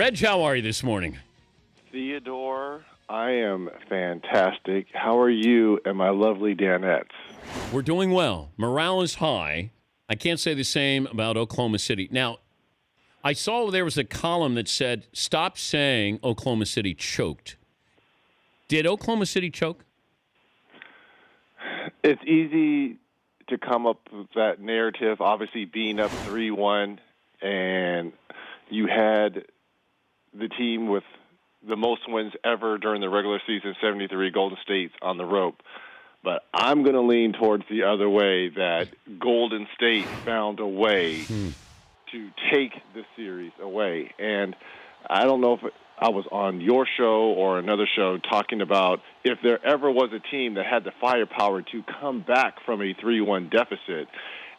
Reg, how are you this morning? Theodore, I am fantastic. How are you and my lovely Danettes? We're doing well. Morale is high. I can't say the same about Oklahoma City. Now, I saw there was a column that said, stop saying Oklahoma City choked. Did Oklahoma City choke? It's easy to come up with that narrative, obviously being up 3-1, and you had the team with the most wins ever during the regular season, 73, Golden State's on the rope. But I'm going to lean towards the other way, that Golden State found a way to take the series away. And I don't know if I was on your show or another show talking about if there ever was a team that had the firepower to come back from a 3-1 deficit.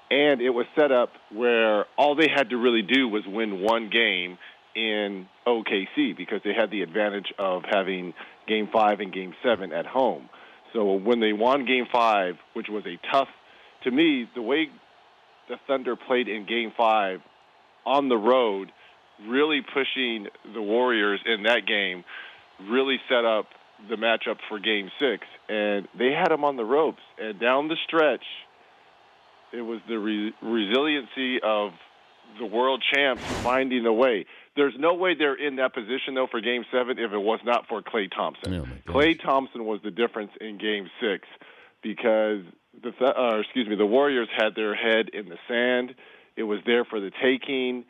And it was set up where all they had to really do was win one game in OKC because they had the advantage of having Game 5 and Game 7 at home. So when they won Game 5, which was a tough, to me, the way the Thunder played in Game 5 on the road, really pushing the Warriors in that game, really set up the matchup for Game 6. And they had them on the ropes. And down the stretch, it was the resiliency of the world champs finding a way. There's no way they're in that position, though, for Game 7 if it was not for Klay Thompson. Oh Klay Thompson was the difference in Game 6 because the Warriors had their head in the sand. It was there for the taking,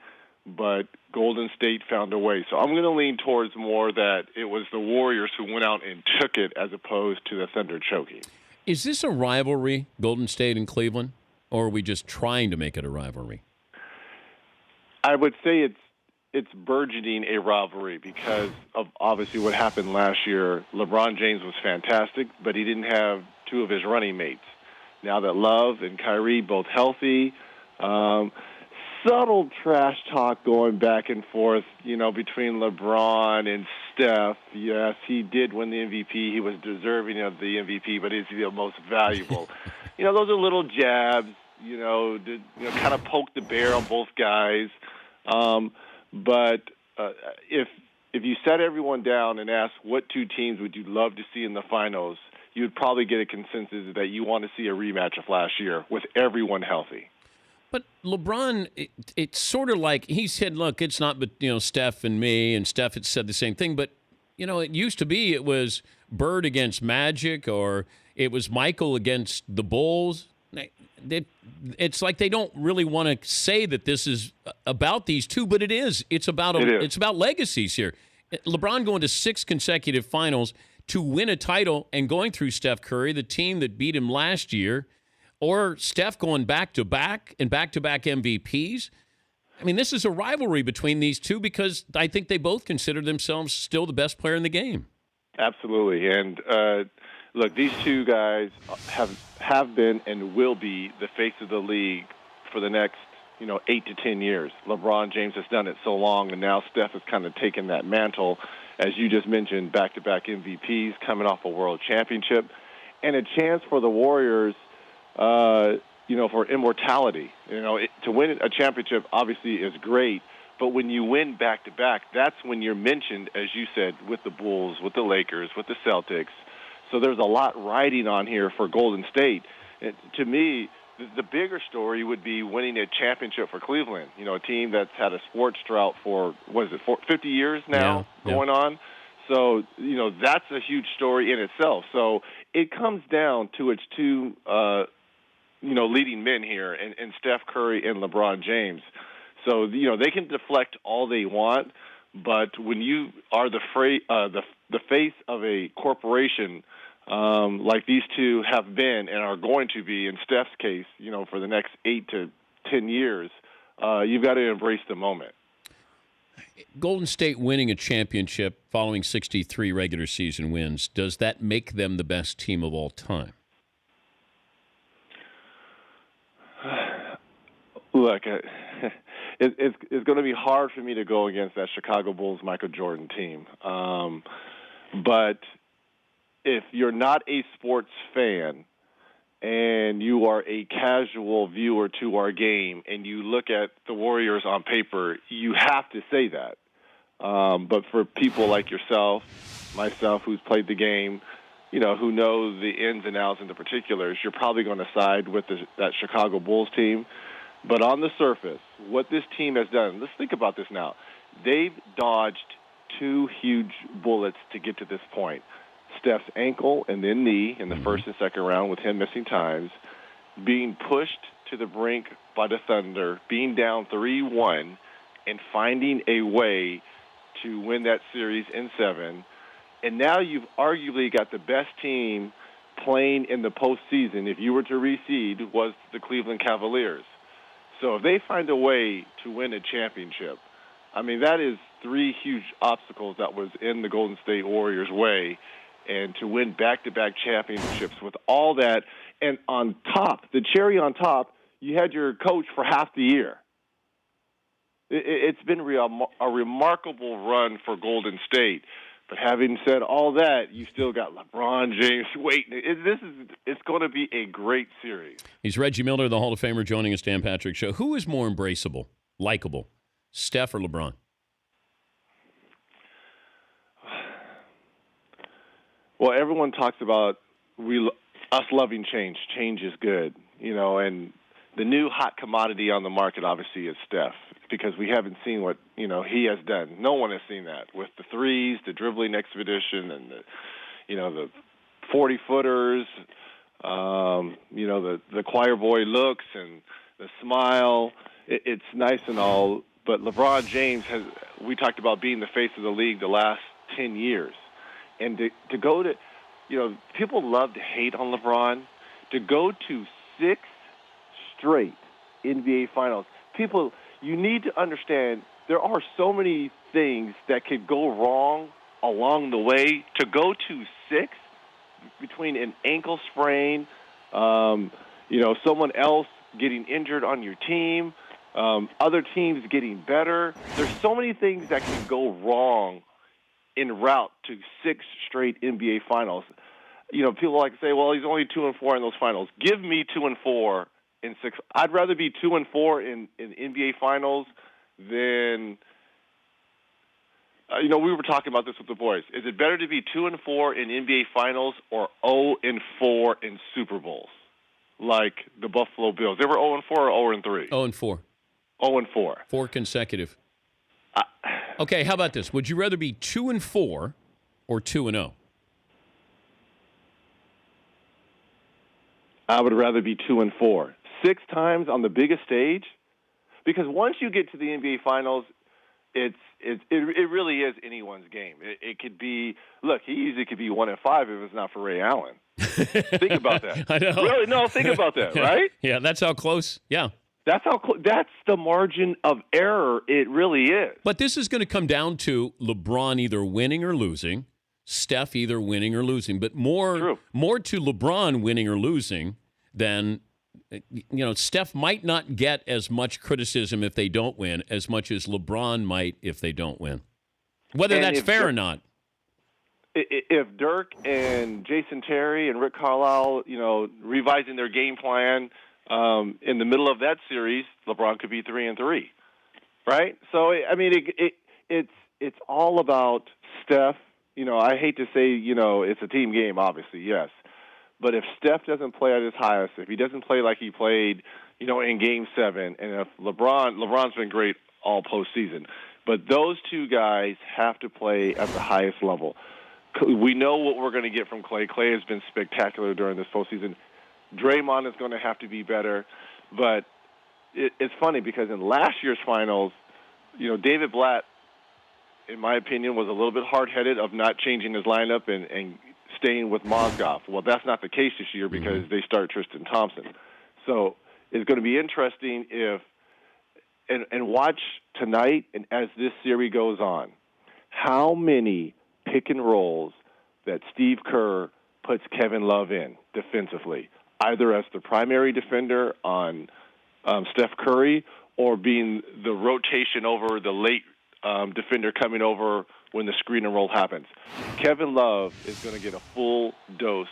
but Golden State found a way. So I'm going to lean towards more that it was the Warriors who went out and took it as opposed to the Thunder choking. Is this a rivalry, Golden State and Cleveland, or are we just trying to make it a rivalry? I would say it's burgeoning a rivalry because of obviously what happened last year. LeBron James was fantastic, but he didn't have two of his running mates. Now that Love and Kyrie both healthy, subtle trash talk going back and forth, between LeBron and Steph. Yes, he did win the MVP. He was deserving of the MVP, but is he the most valuable? Those are little jabs, to kind of poke the bear on both guys. But if you set everyone down and ask what two teams would you love to see in the finals, you would probably get a consensus that you want to see a rematch of last year with everyone healthy. But LeBron, it's sort of like he said, look, it's not but Steph and me, and Steph had said the same thing. But, it used to be it was Bird against Magic or it was Michael against the Bulls. It's like they don't really want to say that this is about these two, but it is. It's about it's about legacies here. LeBron going to 6 consecutive finals to win a title and going through Steph Curry, the team that beat him last year, or Steph going back-to-back and back-to-back MVPs. I mean, this is a rivalry between these two because I think they both consider themselves still the best player in the game. Absolutely. And, look, these two guys have been and will be the face of the league for the next, 8 to 10 years. LeBron James has done it so long, and now Steph has kind of taken that mantle. As you just mentioned, back-to-back MVPs coming off a world championship, and a chance for the Warriors, for immortality. To win a championship obviously is great, but when you win back-to-back, that's when you're mentioned, as you said, with the Bulls, with the Lakers, with the Celtics. So there's a lot riding on here for Golden State. To me, the bigger story would be winning a championship for Cleveland, a team that's had a sports drought for, 50 years now going on. So, that's a huge story in itself. So it comes down to its two, leading men here, and Steph Curry and LeBron James. So, they can deflect all they want, but when you are the face of a corporation like these two have been and are going to be, in Steph's case, for the next 8 to 10 years, you've got to embrace the moment. Golden State winning a championship following 63 regular season wins, does that make them the best team of all time? Look, it's going to be hard for me to go against that Chicago Bulls Michael Jordan team. But if you're not a sports fan and you are a casual viewer to our game and you look at the Warriors on paper, you have to say that. But for people like yourself, myself, who's played the game, who knows the ins and outs and the particulars, you're probably going to side with that Chicago Bulls team. But on the surface, what this team has done, let's think about this now. They've dodged 2 huge bullets to get to this point. Steph's ankle and then knee in the first and second round with him missing times, being pushed to the brink by the Thunder, being down 3-1, and finding a way to win that series in 7. And now you've arguably got the best team playing in the postseason, if you were to reseed, was the Cleveland Cavaliers. So if they find a way to win a championship, I mean, that is 3 huge obstacles that was in the Golden State Warriors' way. And to win back-to-back championships with all that, and on top, the cherry on top, you had your coach for half the year. It's been a remarkable run for Golden State. But having said all that, you still got LeBron James waiting. It's going to be a great series. He's Reggie Miller, the Hall of Famer, joining us, Dan Patrick Show. Who is more embraceable, likable, Steph or LeBron? Well, everyone talks about us loving change. Change is good, and the new hot commodity on the market obviously is Steph, because we haven't seen what he has done. No one has seen that with the threes, the dribbling expedition, and the 40-footers, the choir boy looks and the smile. It's nice and all, but LeBron James we talked about being the face of the league the last 10 years. And to go to, people love to hate on LeBron. To go to 6 straight NBA Finals, you need to understand there are so many things that could go wrong along the way. To go to 6 between an ankle sprain, someone else getting injured on your team, other teams getting better. There's so many things that can go wrong en route to 6 straight NBA Finals. People like to say, well, he's only 2-4 in those finals. Give me 2-4 in 6. I'd rather be 2-4 in NBA Finals than, we were talking about this with the boys. Is it better to be 2-4 in NBA Finals or 0-4 in Super Bowls, like the Buffalo Bills? They were 0-4 or 0-3? 0-4. 0-4. 4 consecutive. Okay, how about this? Would you rather be 2-4 or 2-0? I would rather be 2-4. 6 times on the biggest stage, because once you get to the NBA Finals, it really is anyone's game. It could be, look, he easily could be 1-5 if it's not for Ray Allen. Think about that. I know. Really? No, think about that, right? Yeah, that's how close. Yeah. That's the margin of error. It really is. But this is going to come down to LeBron either winning or losing, Steph either winning or losing, but more to LeBron winning or losing than, Steph might not get as much criticism if they don't win as much as LeBron might if they don't win. Whether that's fair or not. If Dirk and Jason Terry and Rick Carlisle, revising their game plan in the middle of that series, LeBron could be 3-3, right? So I mean, it's all about Steph. I hate to say, it's a team game, obviously, yes. But if Steph doesn't play at his highest, if he doesn't play like he played, in Game 7, and if LeBron's been great all postseason, but those 2 guys have to play at the highest level. We know what we're going to get from Klay. Klay has been spectacular during this postseason. Draymond is going to have to be better. But it's funny because in last year's finals, David Blatt, in my opinion, was a little bit hard-headed of not changing his lineup and staying with Mozgov. Well, that's not the case this year because they start Tristan Thompson. So it's going to be interesting and watch tonight and as this series goes on, how many pick and rolls that Steve Kerr puts Kevin Love in defensively, either as the primary defender on Steph Curry or being the rotation over the late defender coming over when the screen and roll happens. Kevin Love is going to get a full dose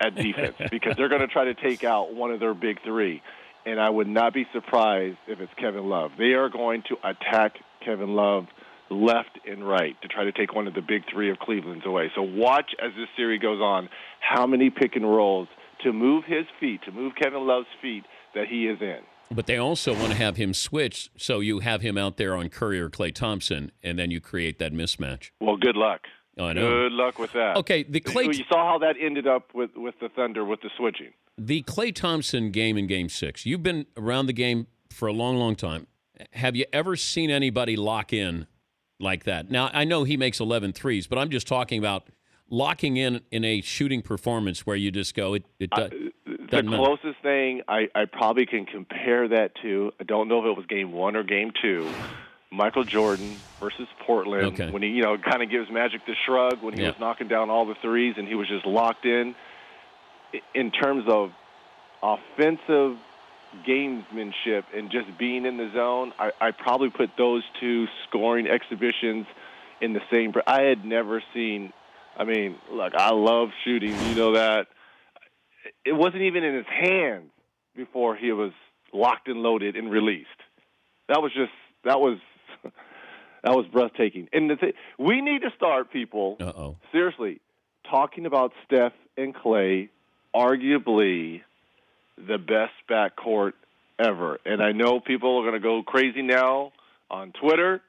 at defense because they're going to try to take out one of their big 3. And I would not be surprised if it's Kevin Love. They are going to attack Kevin Love left and right to try to take one of the big three of Cleveland's away. So watch as this series goes on how many pick and rolls to move his feet, to move Kevin Love's feet that he is in. But they also want to have him switch, so you have him out there on Curry or Klay Thompson, and then you create that mismatch. Well, good luck. Oh, I know. Good luck with that. Okay, you saw how that ended up with the Thunder with the switching. The Klay Thompson game in Game 6, you've been around the game for a long, long time. Have you ever seen anybody lock in like that? Now, I know he makes 11 threes, but I'm just talking about locking in a shooting performance where you just go, the closest thing I probably can compare that to, I don't know if it was Game 1 or Game 2, Michael Jordan versus Portland, when he kind of gives Magic the shrug when he was knocking down all the threes and he was just locked in. In terms of offensive gamesmanship and just being in the zone, I probably put those two scoring exhibitions in the same. I had never seen. I mean, look, I love shooting. You know that. It wasn't even in his hands before he was locked and loaded and released. That was breathtaking. And we need to start, people, seriously, talking about Steph and Klay, arguably the best backcourt ever. And I know people are going to go crazy now on Twitter,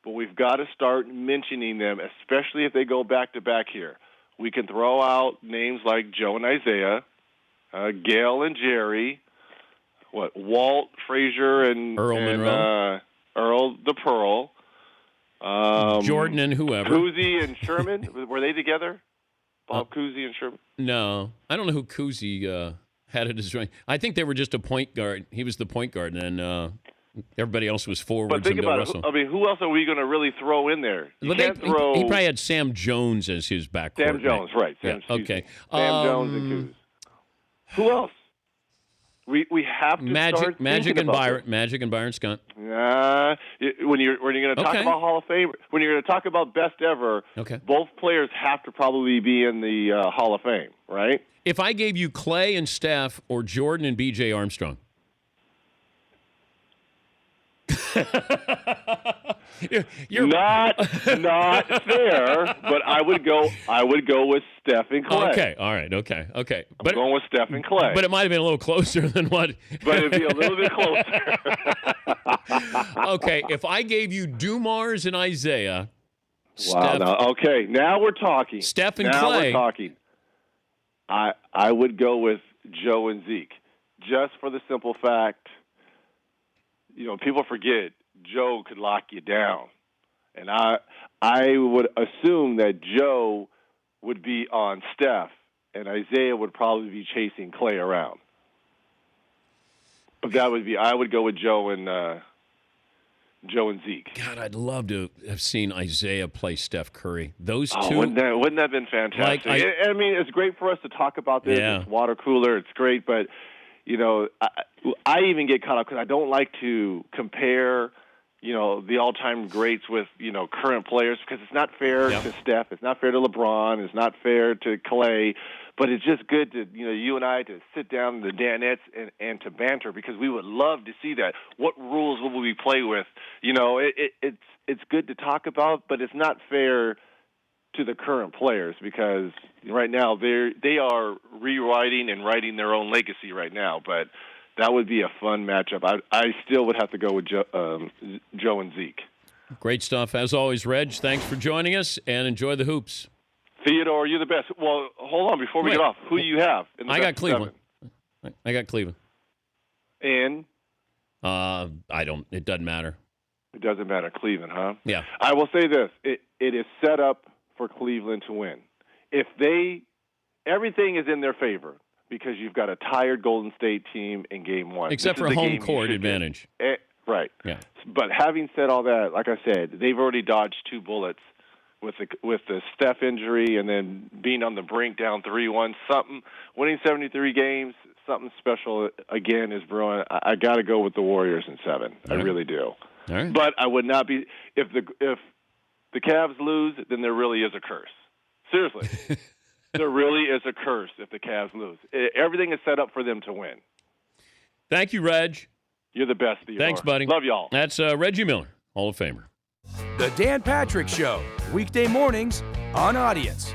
but we've got to start mentioning them, especially if they go back-to-back here. We can throw out names like Joe and Isaiah, Gail and Jerry, Walt, Frazier, and Earl Monroe. Earl the Pearl. Jordan and whoever. Cousy and Sherman, were they together? Bob Cousy and Sherman? No. I don't know who Cousy had it as right. I think they were just a point guard. He was the point guard, and then everybody else was forwards. But think and about it. I mean, who else are we going to really throw in there? He probably had Sam Jones as his backcourt. Sam Jones, right. Sam Jones and Cousy. Who else? We have to start Magic and Byron. Magic and Byron Scott. When you're going to talk about Hall of Fame, when you're going to talk about best ever, both players have to probably be in the Hall of Fame, right? If I gave you Klay and Steph or Jordan and B.J. Armstrong. You're not fair, but I would go with Steph and Klay. Okay, all right, okay. I'm going with Steph and Klay. But it might have been a little closer than what. But it'd be a little bit closer. Okay, if I gave you Dumars and Isaiah. Okay, now we're talking. Steph and Klay. Now we're talking. I would go with Joe and Zeke, just for the simple fact. People forget Joe could lock you down. And I would assume that Joe would be on Steph and Isaiah would probably be chasing Klay around. But I would go with Joe and Zeke. God, I'd love to have seen Isaiah play Steph Curry. Those two. Wouldn't that have been fantastic? I mean, it's great for us to talk about this. Yeah. It's water cooler. It's great, but I even get caught up because I don't like to compare, the all-time greats with, current players because it's not fair to Steph. It's not fair to LeBron. It's not fair to Klay. But it's just good to, you and I to sit down in the Danettes and to banter because we would love to see that. What rules will we play with? It's good to talk about, but it's not fair to the current players because right now they are rewriting and writing their own legacy right now. But that would be a fun matchup. I still would have to go with Joe and Zeke. Great stuff. As always, Reg, thanks for joining us, and enjoy the hoops. Theodore, you're the best. Well, hold on. Before we get off, who do you have? I got Cleveland. I got Cleveland. And? It doesn't matter. It doesn't matter. Cleveland, huh? Yeah. I will say this. It is set up for Cleveland to win. Everything is in their favor because you've got a tired Golden State team in Game 1. Except for home court advantage. Right. Yeah. But having said all that, like I said, they've already dodged two bullets with the Steph injury and then being on the brink down 3-1. Winning 73 games, something special again is brewing. I got to go with the Warriors in 7. I really do. All right. But I would not be if the Cavs lose, then there really is a curse. Seriously. There really is a curse if the Cavs lose. Everything is set up for them to win. Thank you, Reg. You're the best, Theodore. Thanks, buddy. Love y'all. That's Reggie Miller, Hall of Famer. The Dan Patrick Show, weekday mornings on Audience.